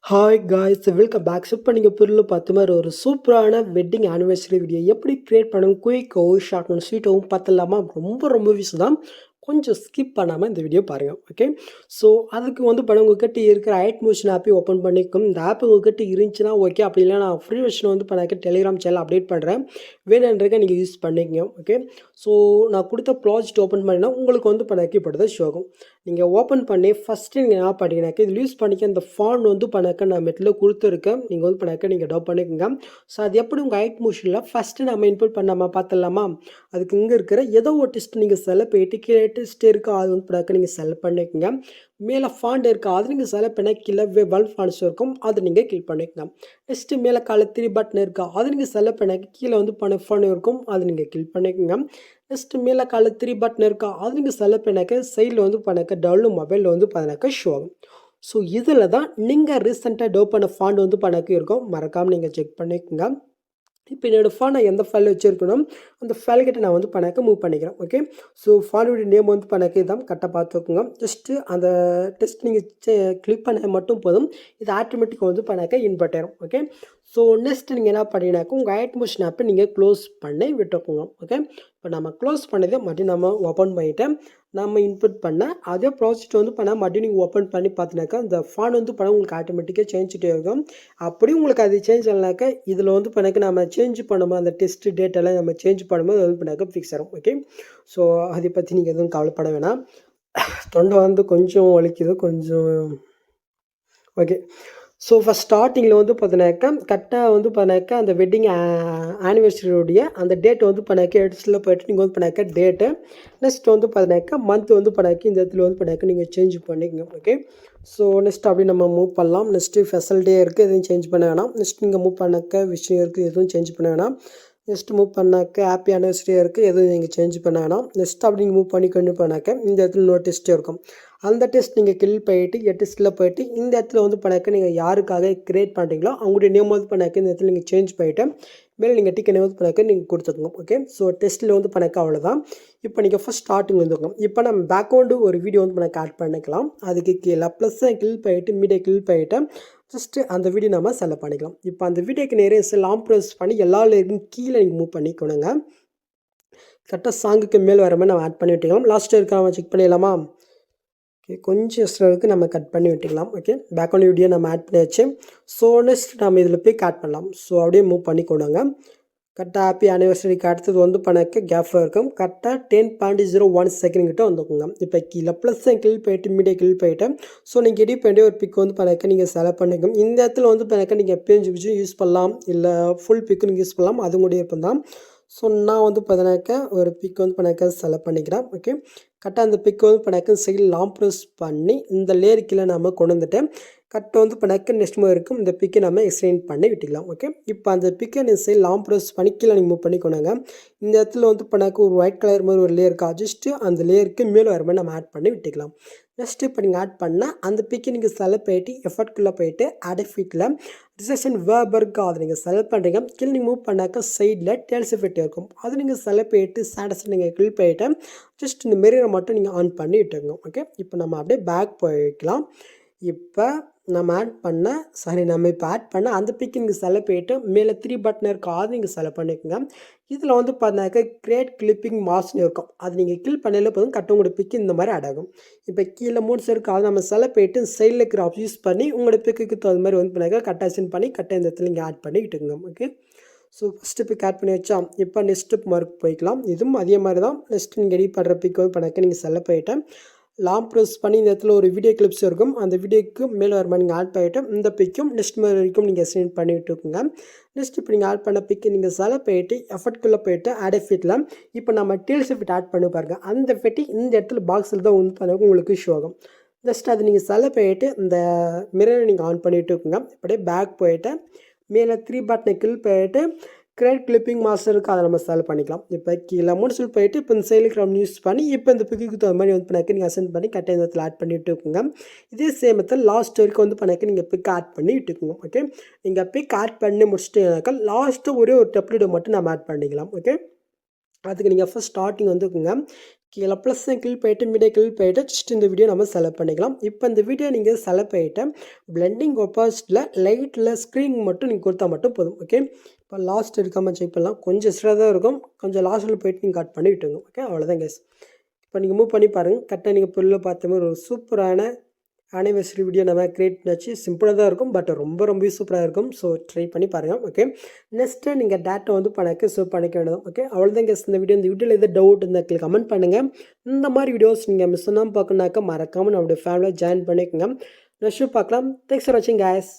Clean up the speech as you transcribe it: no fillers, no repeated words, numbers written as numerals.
Hi guys welcome back. இப்போ நீங்கள் பொருள் பார்த்த மாதிரி ஒரு சூப்பரான வெட்டிங் ஆனிவர்சரி வீடியோ எப்படி க்ரியேட் பண்ணணும் குயிக்காகவும் ஷார்ட்டும் ஸ்வீட்டாகவும் பார்த்துலாமா? ரொம்ப ரொம்ப விஷயம் தான். கொஞ்சம் ஸ்கிப் பண்ணாமல் இந்த வீடியோ பாருங்கள். ஓகே, ஸோ அதுக்கு வந்து படம் உங்ககிட்ட இருக்கிற ஐட் மோஷன் ஆப்பையும் ஓப்பன் பண்ணிக்கும். இந்த ஆப் உங்ககிட்ட இருந்துச்சுன்னா ஓகே, அப்படி இல்லை நான் ஃப்ரீ வெர்ஷன் வந்து பண்ணாக்க டெலிகிராம் சேனல் அப்டேட் பண்ணுறேன், வேணுன்றதை நீங்கள் யூஸ் பண்ணிக்கங்க. ஓகே, ஸோ நான் கொடுத்த ப்ராஜெக்ட் ஓப்பன் பண்ணினா உங்களுக்கு வந்து பண்ணாக்கி படுறது ஷோ ஆகும். நீங்கள் ஓப்பன் பண்ணி ஃபஸ்ட்டு நீங்கள் என்ன பண்ணிங்கனாக்கா இதில் யூஸ் பண்ணிக்க இந்த ஃபாண்ட் வந்து பண்ணாக்க நான் மெட்டில் கொடுத்துருக்கேன். நீங்கள் வந்து பண்ணாக்க நீங்கள் டவுன் பண்ணிக்கோங்க. ஸோ அது எப்படி உங்கள் ஐட் மோஷனில் ஃபஸ்ட்டு நம்ம இன்புட் பண்ணாமல் பார்த்துடலாமா? அதுக்கு இங்கே இருக்கிற ஏதோ ஒரு டெஸ்ட் நீங்கள் செலக்ட் போயிட்டு கீழே டெஸ்ட் இருக்கா அது வந்து பண்ணாக்க நீங்கள் செலக்ட் பண்ணிக்கோங்க. மேலே ஃபாண்ட் இருக்கா அது நீங்கள் செலக்ட் பண்ண கீழே வேவல் ஃபாண்ட்ஸ் இருக்கும் அது நீங்கள் கிளிக் பண்ணிக்கோங்க. நெக்ஸ்ட்டு மேலே கால 3 பட்டன் இருக்கா அது நீங்கள் செலக்ட் பண்ண கீழே வந்து ஃபோன் இருக்கும் அது நீங்கள் கிளிக் பண்ணிக்கோங்க. நெக்ஸ்ட்டு மேலே கால 3 பட்டன் இருக்கா அது நீங்கள் செலக்ட் பண்ணாக்க சைடில் வந்து பண்ணாக்க டவுன்லோட் மொபைலில் வந்து பண்ணாக்க ஷோ ஆகும். ஸோ இதில் தான் நீங்கள் ரீசெண்டாக டவுன் பண்ண ஃபாண்ட் வந்து பண்ணாக்க இருக்கும், மறக்காமல் நீங்கள் செக் பண்ணிக்கோங்க. இப்போ என்னோடய ஃபான் நான் எந்த ஃபைலில் வச்சுருக்கணும் அந்த ஃபைல்கிட்ட நான் வந்து பண்ணாக்க மூவ் பண்ணிக்கிறேன். ஓகே, ஸோ ஃபானுடைய நேம் வந்து பண்ணாக்க இதான் கரெக்டாக பார்த்துக்கோங்க. ஜஸ்ட்டு அந்த டெஸ்ட் நீங்கள் கிளிக் பண்ண மட்டும் போதும், இது ஆட்டோமேட்டிக்காக வந்து பண்ணாக்க இன்பட் ஆயிரும். ஓகே, ஸோ நெக்ஸ்ட் நீங்கள் என்ன பண்ணிங்கனாக்கா உங்கள் ஐட் மோஷன் ஆப்பை நீங்கள் க்ளோஸ் பண்ணி விட்டுக்கோங்க. ஓகே, இப்போ நம்ம க்ளோஸ் பண்ணதை மறுபடியும் நம்ம ஓப்பன் பண்ணிவிட்டு நம்ம இன்புட் பண்ண அதே ப்ராஜெக்ட் வந்து பண்ணால் மறுபடியும் நீங்கள் ஓப்பன் பண்ணி பார்த்தினாக்கா இந்த ஃபான் வந்து பண்ண உங்களுக்கு ஆட்டோமேட்டிக்காக சேஞ்சிட்டே இருக்கும். அப்படி உங்களுக்கு அது சேஞ்ச் ஆகலாக்கா இதில் வந்து பண்ணாக்க நம்ம சேஞ்ச் பண்ணும்போது அந்த டெஸ்ட் டேட்டெல்லாம் நம்ம சேஞ்ச் பண்ணும்போது அது வந்து பண்ணாக்க ஃபிக்ஸ் ஆகும். ஓகே, ஸோ அதை பற்றி நீங்கள் எதுவும் கவலைப்பட வேணாம். தொண்டை வந்து கொஞ்சம் வலிக்குது கொஞ்சம். ஓகே, ஸோ ஃபஸ்ட் ஸ்டார்டிங்கில் வந்து பார்த்தினாக்கா கரெக்டாக வந்து பார்த்தினாக்கா அந்த வெட்டிங் ஆனிவர்சரியோடைய அந்த டேட் வந்து பண்ணாக்க எடிட்ஸில் போய்ட்டு நீங்கள் வந்து பண்ணாக்க டேட்டு நெக்ஸ்ட் வந்து பார்த்தினாக்கா மந்த் வந்து பண்ணாக்க இந்த இடத்துல வந்து பண்ணாக்க நீங்கள் சேஞ்ச் பண்ணிக்கங்க. ஓகே, ஸோ நெக்ஸ்ட் அப்படி நம்ம மூவ் பண்ணலாம். நெக்ஸ்ட்டு ஸ்பெஷல் டே இருக்குது எதுவும் சேஞ்ச் பண்ண வேணாம். நெக்ஸ்ட் நீங்கள் மூவ் பண்ணாக்க விஷயம் இருக்குது எதுவும் சேஞ்ச் பண்ண வேணாம். நெக்ஸ்ட் மூவ் பண்ணாக்க ஹாப்பி ஆனிவர்சரியாக இருக்குது எதுவும் நீங்கள் சேஞ்ச் பண்ண வேணாம். நெக்ஸ்ட் அப்படி நீங்கள் மூவ் பண்ணி கொண்டு பண்ணாக்க இந்த இடத்துல இன்னொரு டெஸ்ட்டே இருக்கும். அந்த டெஸ்ட் நீங்கள் கிளிக் பண்ணிவிட்டு டெஸ்ட்டில் போய்ட்டு இந்த இடத்துல வந்து பண்ணாக்க நீங்கள் யாருக்காக க்ரியேட் பண்ணுறீங்களோ அவங்களுடைய நேம் வந்து பண்ணாக்க இந்த இடத்துல நீங்கள் சேஞ்ச் பண்ணிவிட்டு மேலே நீங்கள் டிக்கெட் வந்து பண்ணாக்க நீங்கள் கொடுத்துக்கணும். ஓகே, ஸோ டெஸ்ட்டில் வந்து பண்ணாக்க அவ்வளோதான். இப்போ நீங்கள் ஃபஸ்ட் ஸ்டார்டிங் வந்துருக்கணும். இப்போ நம்ம பேக்ரவுண்டு ஒரு வீடியோ வந்து பண்ணாக்க ஆட் பண்ணிக்கலாம். அதுக்கு கீழே ப்ளஸ்ஸை கிளிக் பண்ணிவிட்டு மீடியா கிளிக் பண்ணிவிட்டு ஜஸ்ட்டு அந்த வீடியோ நம்ம செலக்ட் பண்ணிக்கலாம். இப்போ அந்த வீடியோக்கு நிறைய லாங் ப்ரெஸ் பண்ணி எல்லா லேயரும் கீழே நீங்கள் மூவ் பண்ணிக்கணுங்க. கரெக்டாக சாங்குக்கு மேல் வர மாதிரி நம்ம ஆட் பண்ணி விட்டுக்கலாம். லாஸ்ட்டாக இருக்க நம்ம செக் பண்ணிடலாமா? ஓகே, கொஞ்சம் எக்ஸ்ட்ரா இருக்குது நம்ம கட் பண்ணி விட்டுக்கலாம். ஓகே, பேக்ரவுண்ட் வீடியோ நம்ம ஆட் பண்ணியாச்சு. ஸோ நெக்ஸ்ட் நம்ம இதில் போய் ஆட் பண்ணலாம். ஸோ அப்படியே மூவ் பண்ணி கொண்டாங்க. கரெக்டாக ஹாப்பி ஆனிவர்சரிக்கு அடுத்தது வந்து பண்ணாக்க கேஃபாக இருக்கும். கரெக்டாக 10.01 செகண்ட் கிட்ட வந்துக்குங்க. இப்போ கீழே ப்ளஸ் கிளிக் போயிட்டு மீடியா கிளிக் போயிட்டு ஸோ நீங்கள் எடிட் பண்ணி ஒரு பிக் வந்து பண்ணாக்க நீங்கள் செலக்ட் பண்ணிக்கணும். இந்த இடத்துல வந்து பண்ணாக்க நீங்கள் எப்பயும் யூஸ் பண்ணலாம், இல்லை ஃபுல் பிக்கு நீங்கள் யூஸ் பண்ணலாம், அது உங்களுடைய விருப்பம் தான். ஸோ நான் வந்து பார்த்தினாக்க ஒரு பிக் வந்து பண்ணாக்க செலக்ட் பண்ணிக்கிறேன். ஓகே, கரெக்டாக அந்த பிக் வந்து பண்ணாக்க சைடில் லாங் ப்ரெஸ் பண்ணி இந்த லேயர் கீழே நம்ம கொண்டு வந்துட்டு கரெக்டாக வந்து பண்ணாக்க நெக்ஸ்ட் மாதிரி இருக்கும் இந்த பிக்கை நம்ம எக்ஸ்டெண்ட் பண்ணி விட்டுக்கலாம். ஓகே, இப்போ அந்த பிக்கை நீங்கள் சைடு லாங் ப்ரெஸ் பண்ணி கீழே நீங்கள் மூவ் பண்ணி கொண்டாங்க. இந்த இடத்துல வந்து பண்ணாக்க ஒரு ஒயிட் கலர் மாதிரி ஒரு லேயர் இருக்குது, அட்ஜஸ்ட்டு அந்த லேயருக்கு மேலே வர மாதிரி நம்ம ஆட் பண்ணி விட்டுக்கலாம். நெக்ஸ்ட்டு இப்போ நீங்கள் ஆட் பண்ணால் அந்த பிக்கை நீங்கள் செலக்ட் பண்ணிட்டு எஃபர்ட்குள்ளே போயிட்டு ஆட் எஃபெக்ட்டில் ரிசெக்ஷன் வேர்பர்க்கு அதை நீங்கள் செலக்ட் பண்ணுறீங்க. கீழே நீங்கள் மூவ் பண்ணாக்க சைடில் டேல்ஸ் எஃபெக்ட் இருக்கும், அது நீங்கள் செலக்ட் பண்ணிட்டு ஸ்டேட்டஸை நீங்கள் கிளிக் பண்ணிவிட்டு ஜஸ்ட் இந்த மிரரை மட்டும் நீங்கள் ஆன் பண்ணி விட்டுருங்க. ஓகே, இப்போ நம்ம அப்படியே பேக் போய்க்கலாம். இப்போ நம்ம நம்ம இப்போ ஆட் பண்ண அந்த பிக்கு நீங்கள் செலக்ட் பண்ணிட்டு மேலே 3 பட்டன் இருக்கும் அது நீங்கள் செலக்ட் பண்ணிக்கோங்க. இதில் வந்து பார்த்தாக்க கிரியேட் கிளிப்பிங் மாஸ்க்னு இருக்கும், அது நீங்கள் கிளிக் பண்ணாலே போதும் கரெக்டாக உங்களோட பிக்கு இந்த மாதிரி ஆட் ஆகும். இப்போ கீழே 3 இருக்கும் அதை நம்ம செலக்ட் பண்ணிட்டு சைடில் இருக்கிற ஆப் யூஸ் பண்ணி உங்களோட பிக்குக்கு தகுந்த மாதிரி வந்து பண்ணாக்க கரெக்டாக சென்ட் பண்ணி கரெக்டாக இந்த இடத்துல நீங்கள் ஆட் பண்ணிக்கிட்டுங்க. Okay, so first pick add பண்ணி வச்சா இப்போ நெக்ஸ்ட்டு மார்க் போய்க்கலாம். இதுவும் அதே மாதிரி தான். நெக்ஸ்ட் நீங்கள் எடிட் பண்ணுற பிக் வந்து பண்ணாக்க நீங்கள் செலக்ட் பண்ணிவிட்டு லாங் ப்ரெஸ் பண்ணி இந்த இடத்துல ஒரு வீடியோ கிளிப்ஸ் இருக்கும், அந்த வீடியோக்கு மேலே வர மாதிரி நீங்கள் ஆட் பண்ணிவிட்டு இந்த பிக்கும் நெக்ஸ்ட் மாதிரி வரைக்கும் நீங்கள் சென்ட் பண்ணி விட்டுருக்குங்க. நெக்ஸ்ட் இப்போ நீங்கள் ஆட் பண்ண பிக்கு நீங்கள் செலக்ட் பண்ணிட்டு எஃபர்ட்குள்ளே போயிட்டு ஆட் எஃபெக்ட்டில் இப்போ நம்ம டீல்ஸ் எஃபெக்ட் ஆட் பண்ணி பாருங்கள். அந்த எஃபெக்ட் இந்த இடத்துல பாக்ஸில் தான் வந்து பண்ண உங்களுக்கு ஷோ ஆகும். ஜஸ்ட் அது நீங்கள் செலக்ட் பண்ணிட்டு இந்த மிரரை நீங்கள் ஆன் பண்ணிவிட்டு இருக்குங்க. இப்படியே பேக் போயிட்டு மேலே 3 பட்டனை கிளிக் பண்ணிட்டு கிரியேட் கிளிப்பிங் மாஸ்டர் இருக்குது அதை நம்ம செலக்ட் பண்ணிக்கலாம். இப்போ கீழே முடிச்சு போயிட்டு இப்போ இந்த சைலுக்கு நம்ம யூஸ் பண்ணி இப்போ இந்த பிக்கு தகுந்த மாதிரி வந்து பண்ணாக்க நீங்கள் அசென்ட் பண்ணி கரெக்டாக இந்த இடத்துல ஆட் பண்ணி விட்டுக்குங்க. இதே சேம் மெத்தட் லாஸ்ட் வரைக்கும் வந்து பண்ணாக்க நீங்கள் பிக் ஆட் பண்ணி விட்டுக்குங்க. ஓகே, நீங்கள் பிக் ஆட் பண்ணி முடிச்சிட்டீங்கன்னாக்கா லாஸ்ட்டு ஒரே ஒரு டெப்லெட்டை மட்டும் நம்ம ஆட் பண்ணிக்கலாம். ஓகே, அதுக்கு நீங்கள் ஃபஸ்ட் ஸ்டார்டிங் வந்துக்குங்க. கீழே ப்ளஸ் கிளிக் பண்ணிட்டு மீடியா கிளிக் பண்ணிட்டு ஜஸ்ட் இந்த வீடியோ நம்ம செலக்ட் பண்ணிக்கலாம். இப்போ இந்த வீடியோ நீங்கள் செலக்ட் பண்ணிட்டு பிளெண்டிங் ஒப்பாசிட்டியில் லைட்டில் ஸ்க்ரீன் மட்டும் நீங்கள் கொடுத்தா மட்டும் போதும். ஓகே, இப்போ லாஸ்ட் இருக்காமல் செக் பண்ணலாம். கொஞ்சம் எக்ஸ்ட்ரா தான் இருக்கும். கொஞ்சம் லாஸ்ட்டில் போயிட்டு நீங்கள் கட் பண்ணி விட்டுருங்க. ஓகே, அவ்வளோதான் கேஸ். இப்போ நீங்கள் மூவ் பண்ணி பாருங்கள். கரெக்டாக நீங்கள் பொருளில் பார்த்த மாதிரி ஒரு சூப்பரான ஆனிவர்சரி வீடியோ நம்ம கிரியேட் பண்ணாச்சு. சிம்பிளாக தான் இருக்கும், பட் ரொம்ப சூப்பராக இருக்கும். ஸோ ட்ரை பண்ணி பாருங்கள். ஓகே, நெக்ஸ்ட்டு நீங்கள் டேட்டா வந்து பண்ணக்கு சேவ் பண்ணிக்க வேண்டியது. ஓகே, அவ்வளோதான் கேஸ் இந்த வீடியோவில் எதாவது டவுட் இருந்தால் கமெண்ட் பண்ணுங்கள். இந்த மாதிரி வீடியோஸ் நீங்கள் மிஸ் பண்ணாமல் பார்க்கணுனாக்கா மறக்காமல் நம்மளுடைய ஃபேமிலியை ஜாயின் பண்ணிக்கோங்க. நெக்ஸ்ட்டு பார்க்கலாம். தேங்க்ஸ் ஃபார் வாட்சிங் கேஸ்.